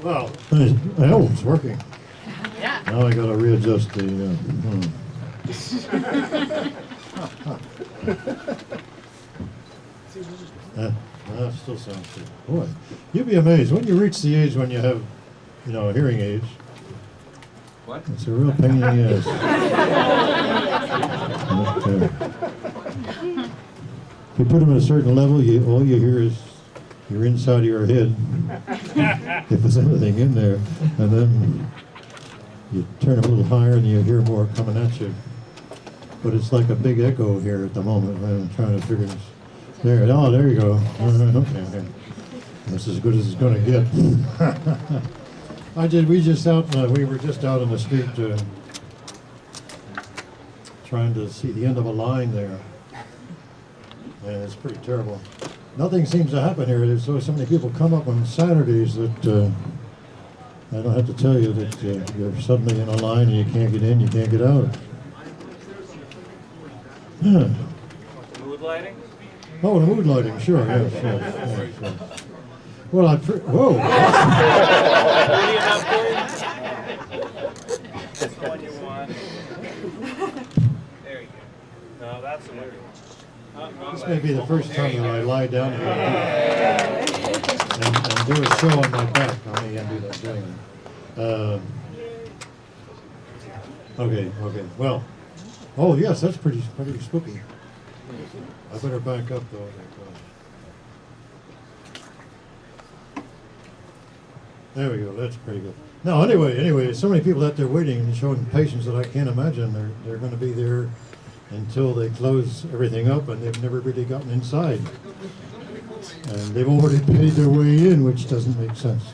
Well, oh, it's working. Yeah. Now I got to readjust the. That still sounds good. Boy, you'd be amazed when you reach the age when you have, a hearing aid. What? It's a real pain in the ass. If you put them at a certain level, all you hear is your inside of your head, if there's anything in there, and then you turn them a little higher and you hear more coming at you. But it's like a big echo here at the moment. I'm trying to figure this. There you go. Okay. That's as good as it's going to get. We were just out on the street trying to see the end of a line there. And it's pretty terrible. Nothing seems to happen here. There's so many people come up on Saturdays that I don't have to tell you that you're suddenly in a line and you can't get in, you can't get out. Yeah. Mood lighting? Oh, the mood lighting, sure, yeah, sure. Well, whoa! What do you have for you? That's the one you want. There you go. No, that's the one you want. This may be the first time that I lie down here and do a show on my back. I may do that doing that. Okay. Well, oh yes, that's pretty spooky. I better back up though. There we go. That's pretty good. Now, anyway, so many people out there waiting and showing patience that I can't imagine they're going to be there until they close everything up, and they've never really gotten inside. And they've already paid their way in, which doesn't make sense.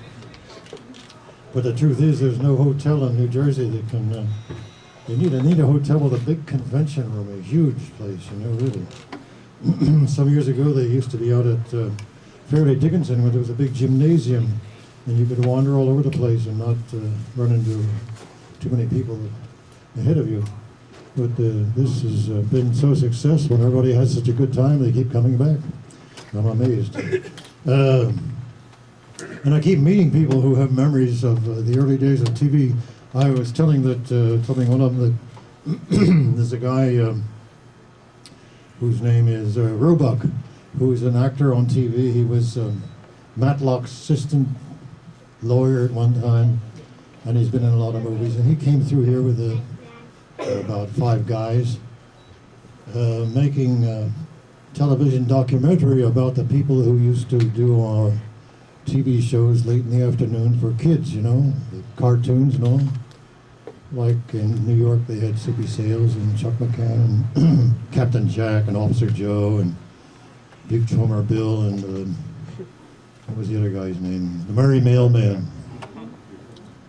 But the truth is, there's no hotel in New Jersey that can. You need a hotel with a big convention room, a huge place, really. Some years ago, they used to be out at Fairleigh Dickinson, where there was a big gymnasium, and you could wander all over the place and not run into too many people ahead of you. But this has been so successful, and everybody has such a good time, they keep coming back. I'm amazed. And I keep meeting people who have memories of the early days of TV. I was telling one of them that there's a guy whose name is Roebuck, who's an actor on TV. He was Matlock's assistant lawyer at one time, and he's been in a lot of movies. And he came through here with about 5 guys making a television documentary about the people who used to do our TV shows late in the afternoon for kids, the cartoons and all. Like in New York, they had Soupy Sales and Chuck McCann and Captain Jack and Officer Joe and Big Homer Bill and what was the other guy's name? The Murray Mailman.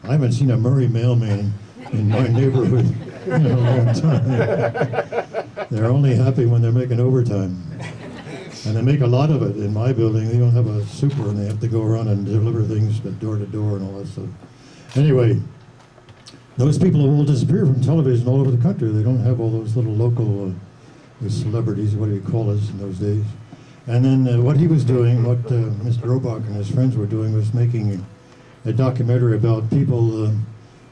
I haven't seen a Murray Mailman in my neighborhood in a long time. They're only happy when they're making overtime. And they make a lot of it in my building. They don't have a super and they have to go around and deliver things door to door and all that stuff. Anyway, those people have all disappeared from television all over the country. They don't have all those little local celebrities, what do you call us in those days. And then what he was doing, what Mr. Roebuck and his friends were doing was making a documentary about people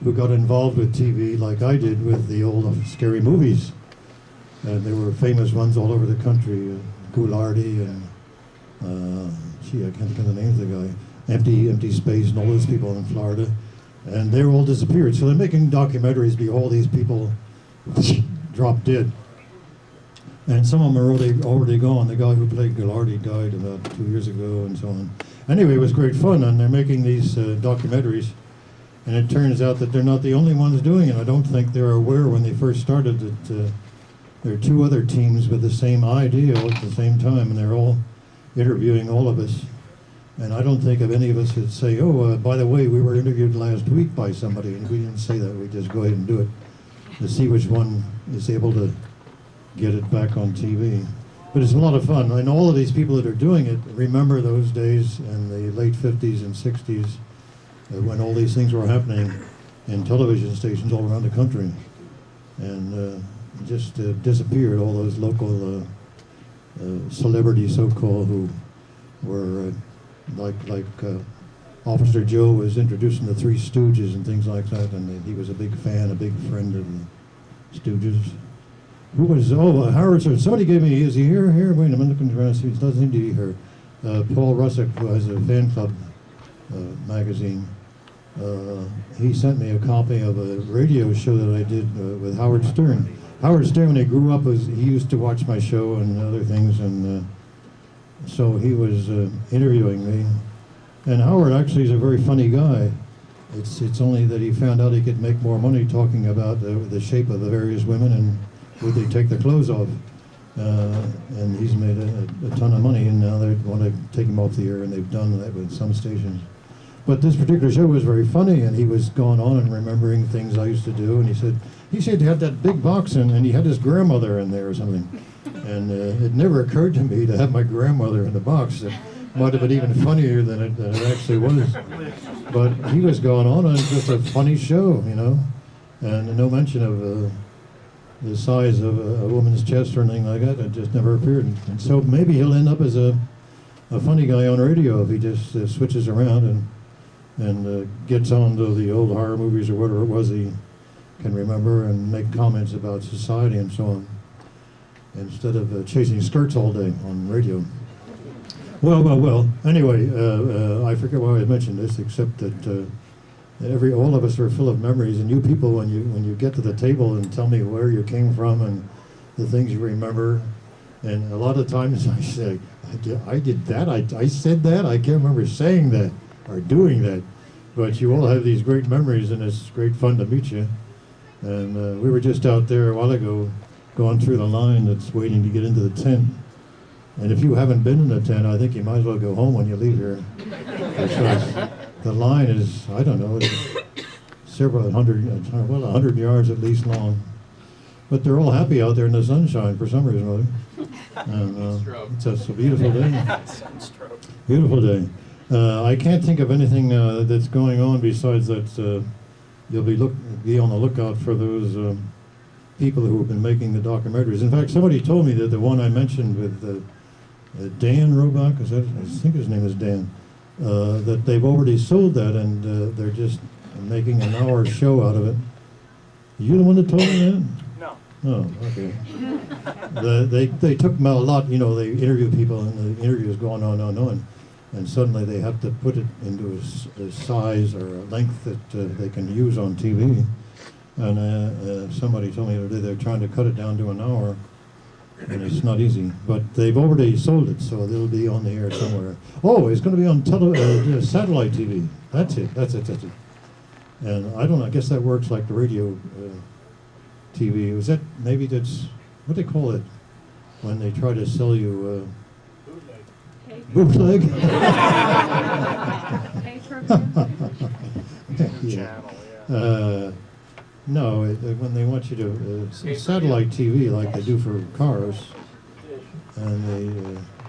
who got involved with TV like I did with the old scary movies. And there were famous ones all over the country. Ghoul and I can't think of the names of the guy. Empty Space and all those people in Florida. And they're all disappeared. So they're making documentaries be all these people dropped dead. And some of them are already gone. The guy who played Ghoul died about 2 years ago and so on. Anyway, it was great fun, and they're making these documentaries. And it turns out that they're not the only ones doing it. I don't think they're aware when they first started that there are 2 other teams with the same idea at the same time, and they're all interviewing all of us. And I don't think of any of us that say, oh, by the way, we were interviewed last week by somebody, and we didn't say that. We just go ahead and do it to see which one is able to get it back on TV. But it's a lot of fun. And all of these people that are doing it remember those days in the late 50s and 60s when all these things were happening in television stations all around the country. And just disappeared, all those local celebrities, so-called, who were like Officer Joe was introducing the Three Stooges and things like that, and he was a big fan, a big friend of the Stooges. Who was, Howard, somebody gave me, is he here? Wait a minute, looking around, he doesn't seem to be here. Paul Russick, who has a fan club magazine, he sent me a copy of a radio show that I did with Howard Stern. Howard Stern, when he grew up, he used to watch my show and other things, and so he was interviewing me. And Howard actually is a very funny guy. It's only that he found out he could make more money talking about the shape of the various women and would they take their clothes off. And he's made a ton of money, and now they want to take him off the air, and they've done that with some stations. But this particular show was very funny, and he was going on and remembering things I used to do, and he said he had that big box, and he had his grandmother in there or something. And it never occurred to me to have my grandmother in the box. It might have been even funnier than it actually was. But he was going on, and it's just a funny show, you know, and no mention of the size of a woman's chest or anything like that. It just never appeared. And so maybe he'll end up as a funny guy on radio if he just switches around and gets onto the old horror movies or whatever it was he can remember and make comments about society and so on, instead of chasing skirts all day on radio. Well. Anyway, I forget why I mentioned this, except that all of us are full of memories, and you people, when you get to the table and tell me where you came from and the things you remember, and a lot of times I say, I did that, I said that, I can't remember saying that or doing that, but you all have these great memories, and it's great fun to meet you. And we were just out there a while ago going through the line that's waiting to get into the tent. And if you haven't been in the tent, I think you might as well go home when you leave here. Because the line is, I don't know, it's several hundred, 100 yards at least long. But they're all happy out there in the sunshine for some reason or other. And it's a beautiful day. Beautiful day. I can't think of anything that's going on besides that you'll be on the lookout for those people who have been making the documentaries. In fact, somebody told me that the one I mentioned with Dan Roebuck, I think his name is Dan, that they've already sold that, and they're just making an hour show out of it. You the one that told me that? No. Oh, okay. They took them out a lot, you know, they interview people, and the interview is going on, and suddenly they have to put it into a size or a length that they can use on TV. And somebody told me the other day they're trying to cut it down to an hour, and it's not easy. But they've already sold it, so it'll be on the air somewhere. Oh, it's going to be on satellite TV. That's it. And I don't know, I guess that works like the radio TV. Was that, maybe that's, what do they call it when they try to sell you bootleg? Channel, yeah. No, when they want you to satellite TV like they do for cars, and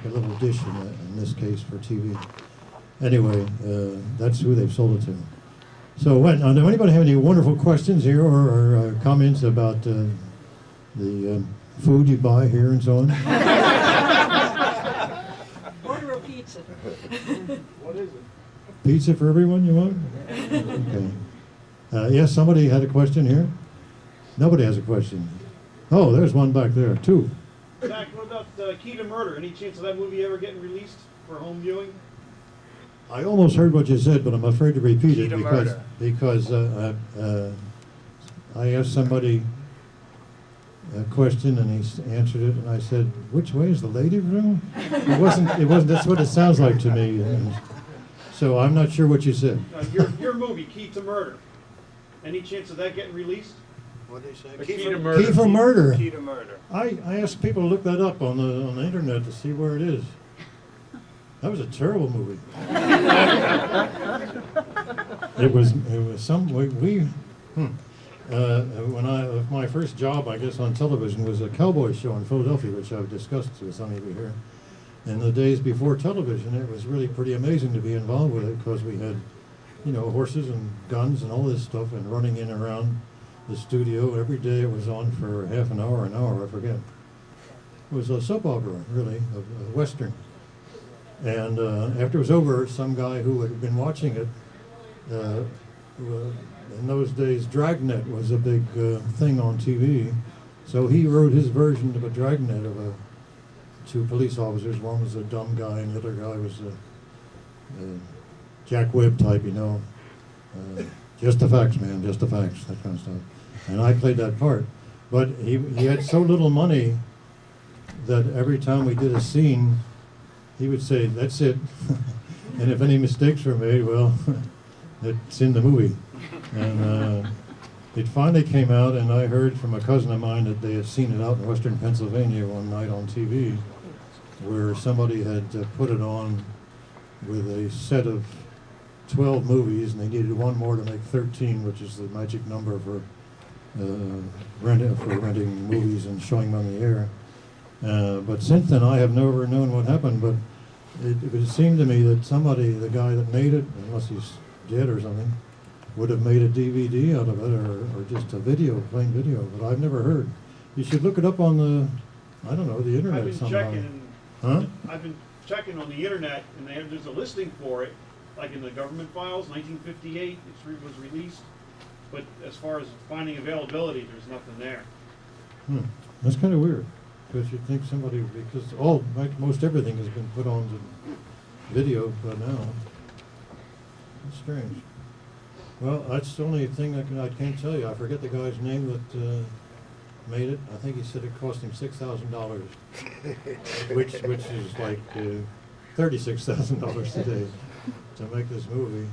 a little dish in this case for TV. Anyway, that's who they've sold it to. So, does anybody have any wonderful questions here or comments about the food you buy here and so on? Order a pizza. What is it? Pizza for everyone you want? Okay. Yes, somebody had a question here? Nobody has a question. Oh, there's one back there, two. Zach, what about Key to Murder? Any chance of that movie ever getting released for home viewing? I almost heard what you said, but I'm afraid to repeat Key it to because I asked somebody a question and he answered it, and I said, "Which way is the lady room?" It wasn't. That's what it sounds like to me. And so I'm not sure what you said. Your movie, Key to Murder. Any chance of that getting released? What did they say? Key to Murder. Key for Murder. Key to Murder. I asked people to look that up on the internet to see where it is. That was a terrible movie. It was some, my first job, I guess, on television was a cowboy show in Philadelphia, which I've discussed with some of you here. In the days before television, it was really pretty amazing to be involved with it because we had, horses and guns and all this stuff and running in around the studio. Every day it was on for half an hour, I forget. It was a soap opera, really, a Western. And after it was over, some guy who had been watching it, in those days, Dragnet was a big thing on TV. So he wrote his version of a Dragnet of two police officers. One was a dumb guy, and the other guy was a Jack Webb type, just the facts, man, just the facts, that kind of stuff. And I played that part. But he had so little money that every time we did a scene, he would say, "That's it." And if any mistakes were made, well, it's in the movie. And it finally came out, and I heard from a cousin of mine that they had seen it out in western Pennsylvania one night on TV, where somebody had put it on with a set of 12 movies, and they needed one more to make 13, which is the magic number for renting movies and showing them on the air. But since then, I have never known what happened, but it would seem to me that somebody, the guy that made it, unless he's dead or something, would have made a DVD out of it, or just a plain video, but I've never heard. You should look it up on the internet I've been somehow. checking. Huh? I've been checking on the internet, and there's a listing for it, like in the government files, 1958. It was released, but as far as finding availability, there's nothing there. That's kind of weird, because you'd think somebody, because most everything has been put on to video by now. It's strange. Well, that's the only thing I can't tell you. I forget the guy's name that made it. I think he said it cost him $6,000, which is like $36,000 today to make this movie.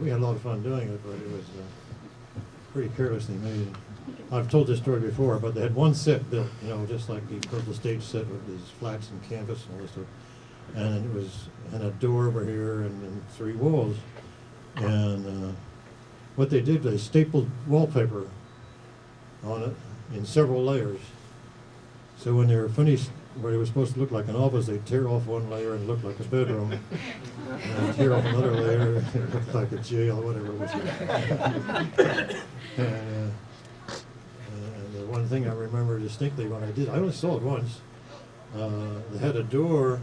We had a lot of fun doing it, but it was pretty carelessly made. I've told this story before, but they had one set built, just like the Purple Stage set with these flats and canvas and all this stuff. And it was, and a door over here and 3 walls. And what they did, they stapled wallpaper on it in several layers. So when they were finished, where it was supposed to look like an office, they'd tear off one layer and look like a bedroom. And they'd tear off another layer and it looked like a jail or whatever it was. And the one thing I remember distinctly when I did, I only saw it once, they had a door,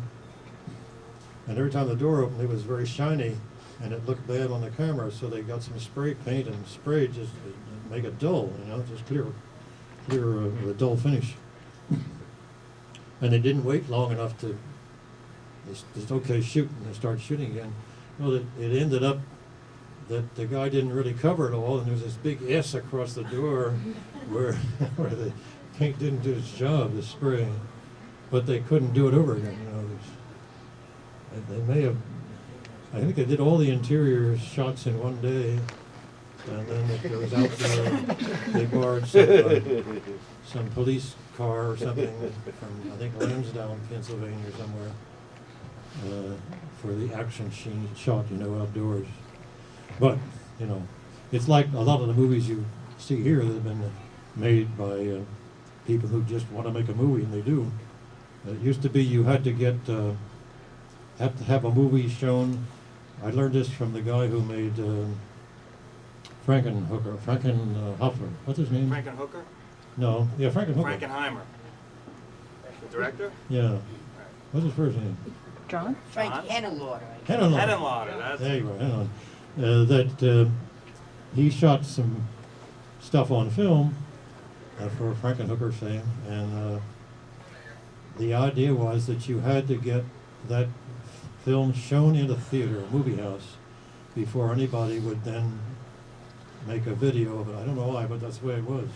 and every time the door opened, it was very shiny, and it looked bad on the camera, so they got some spray paint and sprayed just to make it dull, just clear with a dull finish. And they didn't wait long enough to, it's okay, shoot, and they started shooting again. Well, it ended up that the guy didn't really cover it all, and there was this big S across the door where the paint didn't do its job, the spray, but they couldn't do it over again. They may have, I think they did all the interior shots in one day, and then it goes out there, they borrowed some police car or something from, I think, Lansdowne, Pennsylvania or somewhere, for the action shot, outdoors. But, it's like a lot of the movies you see here that have been made by people who just want to make a movie, and they do. It used to be you had to have a movie shown. I learned this from the guy who made Frankenhooker. What's his name? Frankenhooker? No, yeah, Frankenhooker. Frankenheimer. The director? Yeah. What's his first name? John? Frank Henenlotter. Henenlotter, that's There you go, hang on. That he shot some stuff on film for Frankenhooker fame, and the idea was that you had to get that film shown in a theater, a movie house, before anybody would then make a video of it. I don't know why, but that's the way it was.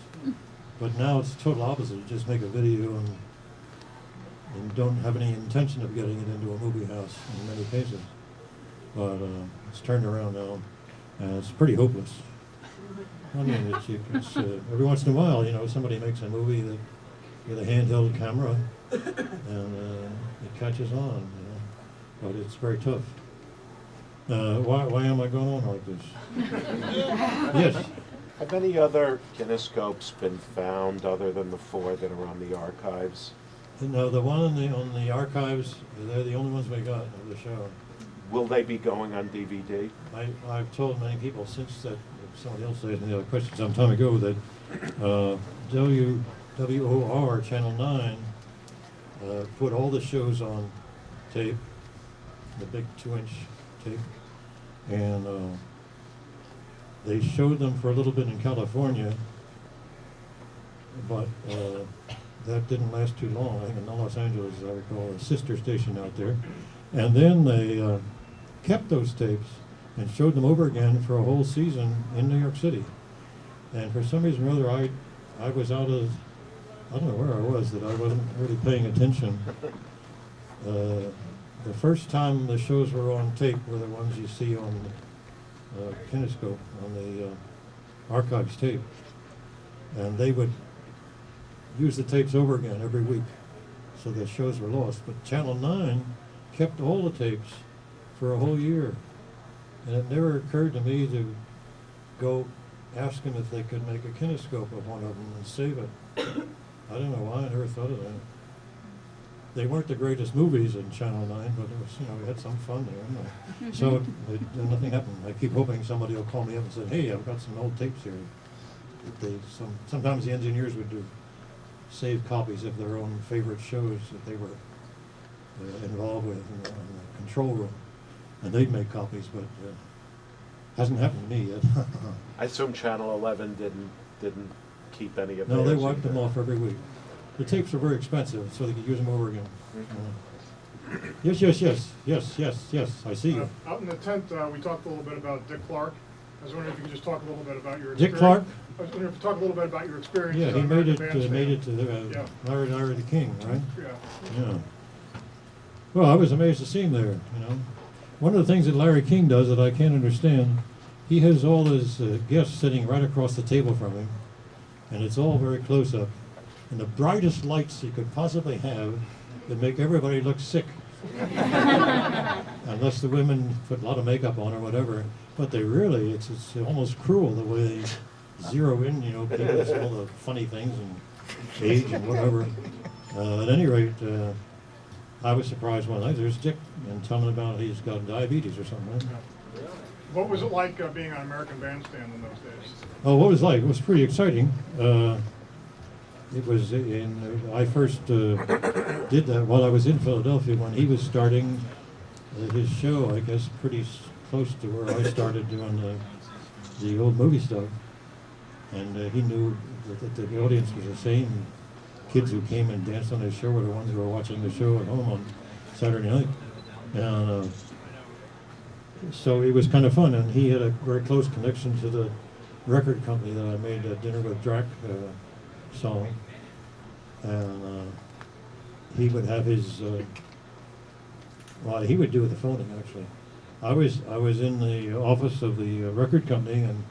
But now it's the total opposite. You just make a video and don't have any intention of getting it into a movie house in many cases. But it's turned around now, and it's pretty hopeless. I mean, it's every once in a while, somebody makes a movie with a handheld camera, and it catches on. but it's very tough. Why am I going on like this? Yes. Have any other kinescopes been found other than the 4 that are on the archives? No, the one on the archives, they're the only ones we got of the show. Will they be going on DVD? I've told many people since that, somebody else asked me the other question some time ago, that WOR Channel 9 put all the shows on tape, the big 2-inch tape, and they showed them for a little bit in California, but that didn't last too long. I think in Los Angeles, as I recall, a sister station out there. And then they kept those tapes and showed them over again for a whole season in New York City. And for some reason or other, I was out of, I don't know where I was, that I wasn't really paying attention. The first time the shows were on tape were the ones you see on Kinescope, on the archives tape. And they would use the tapes over again every week, so the shows were lost. But Channel 9 kept all the tapes for a whole year. And it never occurred to me to go ask them if they could make a kinescope of one of them and save it. I don't know why I never thought of that. They weren't the greatest movies in Channel 9, but it was, we had some fun there. So nothing happened. I keep hoping somebody will call me up and say, hey, I've got some old tapes here. Sometimes the engineers would do save copies of their own favorite shows that they were involved with in the control room. And they'd make copies, but hasn't happened to me yet. I assume Channel 11 didn't keep any of No, theirs they wiped them either. off every week. The tapes were very expensive, so they could use them over again. Mhm. Yes, I see you. Out in the tent, we talked a little bit about Dick Clark. I was wondering if you could just talk a little bit about your Dick experience. Clark? I was wondering if you could talk a little bit about your experience. Yeah, as he an made American it Bandstand. to the Yeah. Larry the King, right? Yeah. Yeah. Well, I was amazed to see him there, One of the things that Larry King does that I can't understand, he has all his guests sitting right across the table from him, and it's all very close up. And the brightest lights he could possibly have that make everybody look sick. Unless the women put a lot of makeup on or whatever. But they really, it's almost cruel the way they zero in, people with all the funny things and age and whatever. At any rate, I was surprised one night, there's Dick, and telling about he's got diabetes or something, right? What was it like being on American Bandstand in those days? Oh, what was it like? It was pretty exciting. It was I first did that while I was in Philadelphia when he was starting his show, I guess pretty close to where I started doing the old movie stuff. And he knew that the audience was the same. Kids who came and danced on his show were the ones who were watching the show at home on Saturday night. And so it was kind of fun, and he had a very close connection to the record company that I made a Dinner with Drac song. And he would have his, he would do the phoning actually. I was in the office of the record company, and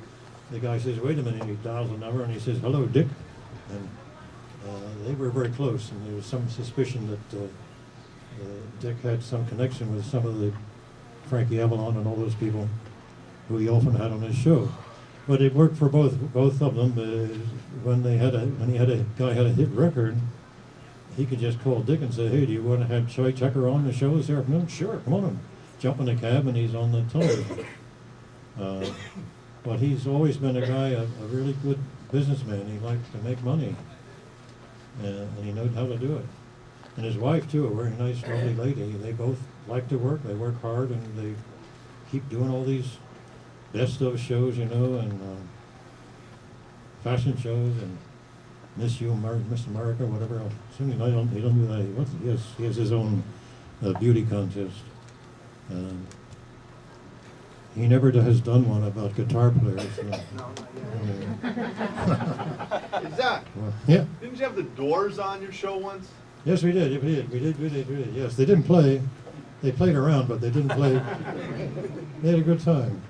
the guy says, wait a minute, he dials a number and he says, hello, Dick. And they were very close, and there was some suspicion that Dick had some connection with some of the Frankie Avalon and all those people who he often had on his show. But it worked for both of them. When he had a guy had a hit record, he could just call Dick and say, hey, do you want to have Joy Checker on the show this afternoon? Sure, come on. Jump in a cab and he's on the television. But he's always been a guy, a really good businessman. He liked to make money. And he knows how to do it. And his wife, too, a very nice, lovely lady. They both like to work. They work hard, and they keep doing all these best of shows, and fashion shows, and Miss America, whatever else. Assuming he don't do that. He has his own beauty contest. He never has done one about guitar players. Zach, Yeah. didn't you have the Doors on your show once? Yes, we did. We did. Yes, they didn't play. They played around, but they didn't play. They had a good time.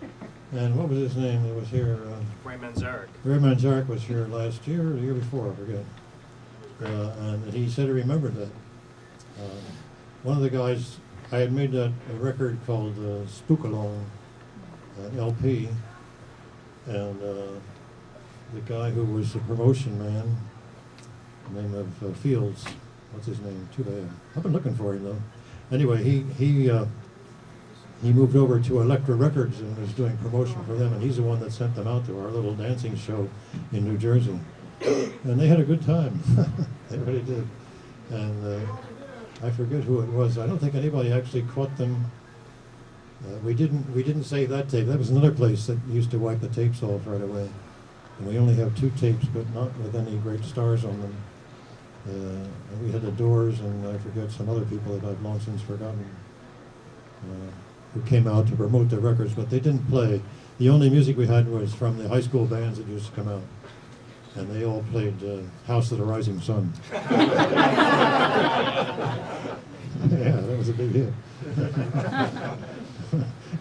And what was his name that was here? Ray Manzarek. Ray Manzarek was here last year or the year before, I forget. And he said he remembered that. One of the guys I had made a record called Spookalong, an LP, and the guy who was the promotion man, name of Fields, what's his name? Too bad. I've been looking for him though. Anyway, he moved over to Elektra Records and was doing promotion for them, and he's the one that sent them out to our little dancing show in New Jersey. And they had a good time. They really did. And I forget who it was. I don't think anybody actually caught them. We didn't save that tape. That was another place that used to wipe the tapes off right away. And we only have 2 tapes, but not with any great stars on them. And we had the Doors, and I forget some other people that I've long since forgotten, who came out to promote their records, but they didn't play. The only music we had was from the high school bands that used to come out. And they all played House of the Rising Sun. Yeah, that was a big hit.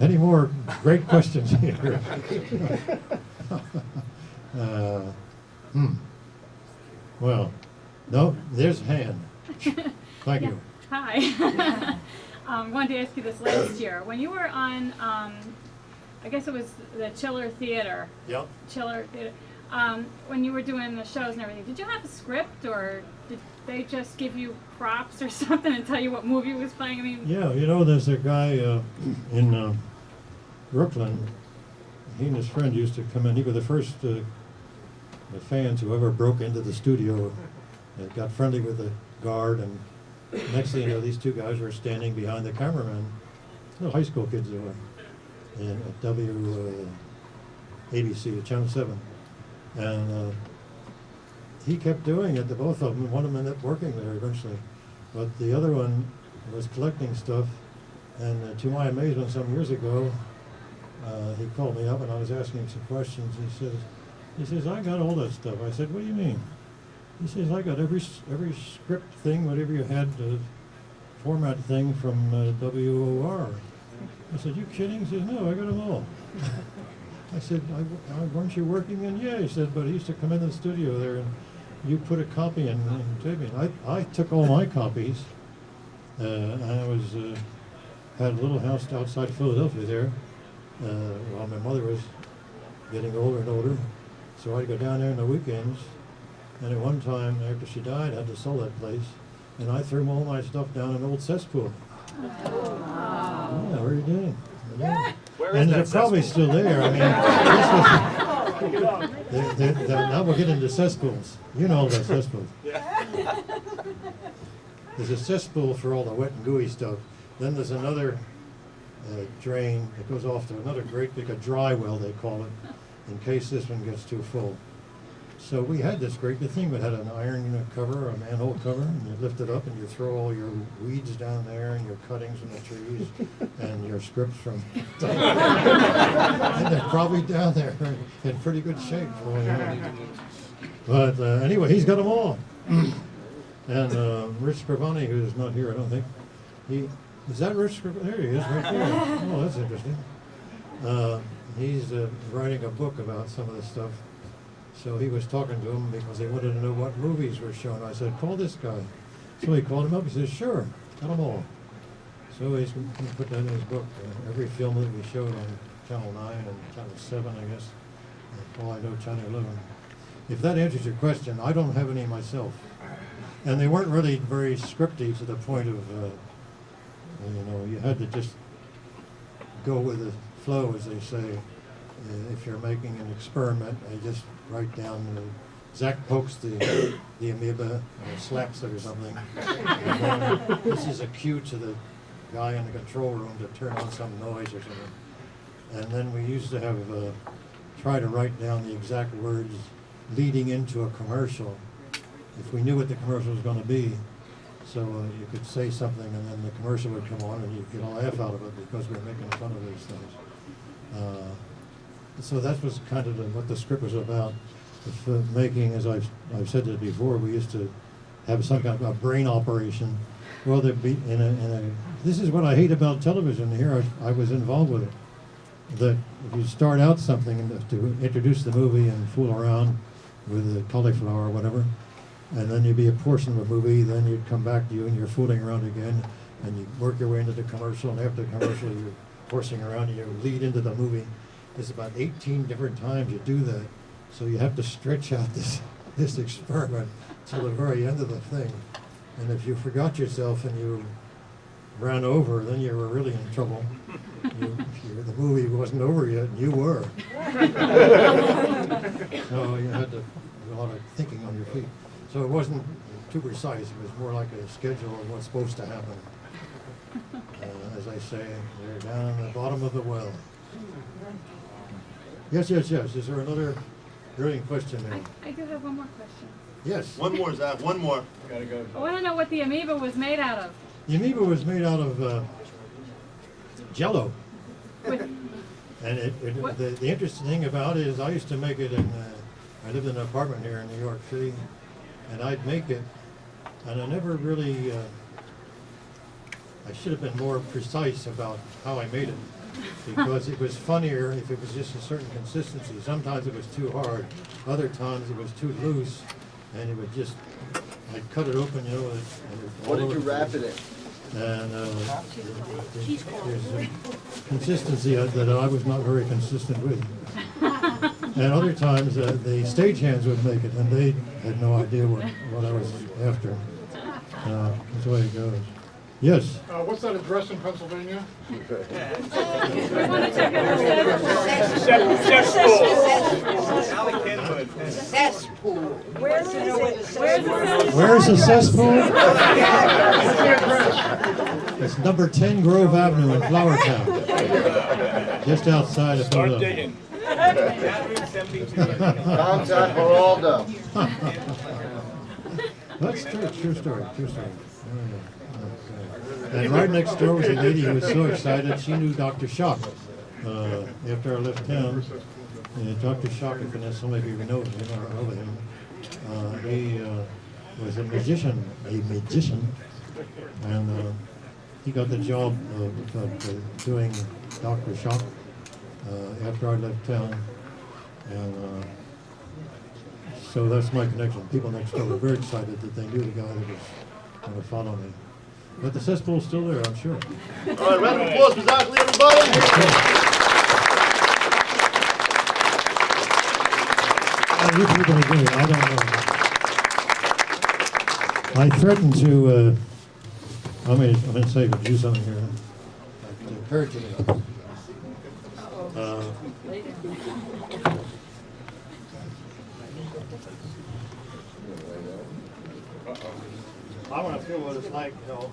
Any more great questions here? Well, no, there's a hand. Thank you. Hi. Wanted to ask you this last year. When you were on, I guess it was the Chiller Theater. Yep. Chiller Theater. When you were doing the shows and everything, did you have a script, or did they just give you props or something and tell you what movie was playing? I mean, Yeah, you know, there's a guy in Brooklyn. He and his friend used to come in. He was the first fans who ever broke into the studio. Got friendly with the guard, and next thing you know, these 2 guys were standing behind the cameraman. Little high school kids they were. And at ABC, Channel 7. And he kept doing it to both of them. One of them ended up working there eventually. But the other one was collecting stuff. And to my amazement, some years ago, he called me up and I was asking him some questions. He says, I got all that stuff. I said, what do you mean? He says, I got every script thing, whatever you had, format thing from WOR. I said, you kidding? He says, no, I got them all. I said, weren't you working in? Yeah, he said, but he used to come in the studio there and you put a copy in taping. I took all my copies. I was had a little house outside Philadelphia there while my mother was getting older and older. So I'd go down there on the weekends. And at one time, after she died, I had to sell that place. And I threw all my stuff down an old cesspool. Yeah, where are you doing? Where is And that they're probably cesspool? still there. I mean, now we'll get into cesspools. You know about cesspools. Yeah. There's a cesspool for all the wet and gooey stuff. Then there's another drain that goes off to another great big dry well, they call it, in case this one gets too full. So we had this great big thing that had an iron cover, a manhole cover, and you lift it up and you throw all your weeds down there and your cuttings from the trees and your scripts from and they're probably down there in pretty good shape for all you know. But anyway, he's got them all. And Rich Scrivani, who's not here, I don't think, is that Rich Scrivani? There he is, right there. Oh, that's interesting. He's writing a book about some of this stuff. So he was talking to him because they wanted to know what movies were shown. I said, call this guy. So he called him up. He said, sure, got them all. So he's going to put that in his book. Every film that we showed on Channel 9 and Channel 7, I guess. And all I know, Channel 11. If that answers your question, I don't have any myself. And they weren't really very scripty to the point of, you had to just go with the flow, as they say. If you're making an experiment, they just write down, Zach pokes the amoeba, slaps it or something. This is a cue to the guy in the control room to turn on some noise or something. And then we used to have, try to write down the exact words leading into a commercial, if we knew what the commercial was going to be. So you could say something and then the commercial would come on and you'd get a laugh out of it because we were making fun of these things. So that was kind of what the script was about. Making, as I've said this before, we used to have some kind of a brain operation. Well, there'd be this is what I hate about television. Here I was involved with it. That if you start out something to introduce the movie and fool around with the cauliflower or whatever, and then you'd be a portion of a movie, then you'd come back to you and you're fooling around again, and you work your way into the commercial, and after the commercial, you're horsing around and you lead into the movie. It's about 18 different times you do that. So you have to stretch out this experiment till the very end of the thing. And if you forgot yourself and you ran over, then you were really in trouble. The movie wasn't over yet, and you were. So you had to do a lot of thinking on your feet. So it wasn't too precise. It was more like a schedule of what's supposed to happen. As I say, they're down at the bottom of the well. Yes. Is there another brilliant question there? I do have one more question. Yes. One more, Zach, one more. I want to know what the amoeba was made out of. The amoeba was made out of Jello. With, And What? the interesting thing about it is I used to make it in, I lived in an apartment here in New York City, and I'd make it, and I never really, I should have been more precise about how I made it, because it was funnier if it was just a certain consistency. Sometimes it was too hard, other times it was too loose, and it would just, I'd cut it open, you know, and it What did you wrap it in? and there's a consistency that I was not very consistent with. And other times the stagehands would make it, and they had no idea what I was after. That's the way it goes. Yes. What's that address in Pennsylvania? we want to check out the Cesspool. Where is it? Where's the cesspool? It's number 10 Grove Avenue in Flowertown, just outside of Philadelphia. Contact Geraldo. That's true story. Oh, yeah. Okay. And right next door was a lady who was so excited, she knew Dr. Shock. After I left town, Dr. Shock, if some of you know him or know him, he was a magician, and he got the job of doing Dr. Shock after I left town, and so that's my connection. People next door were very excited that they knew the guy that was going to follow me. But the cesspool's still there, I'm sure. All right, round of applause for Zacherle, everybody. You people are doing it, I don't know. I threatened to, I'm going to say, do something here. It occurred to me. I want to feel what it's like, you know.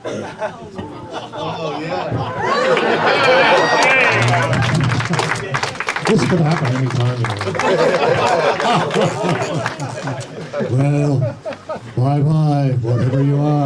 Oh, yeah. This could happen anytime, you know. Well, bye-bye, whatever you are.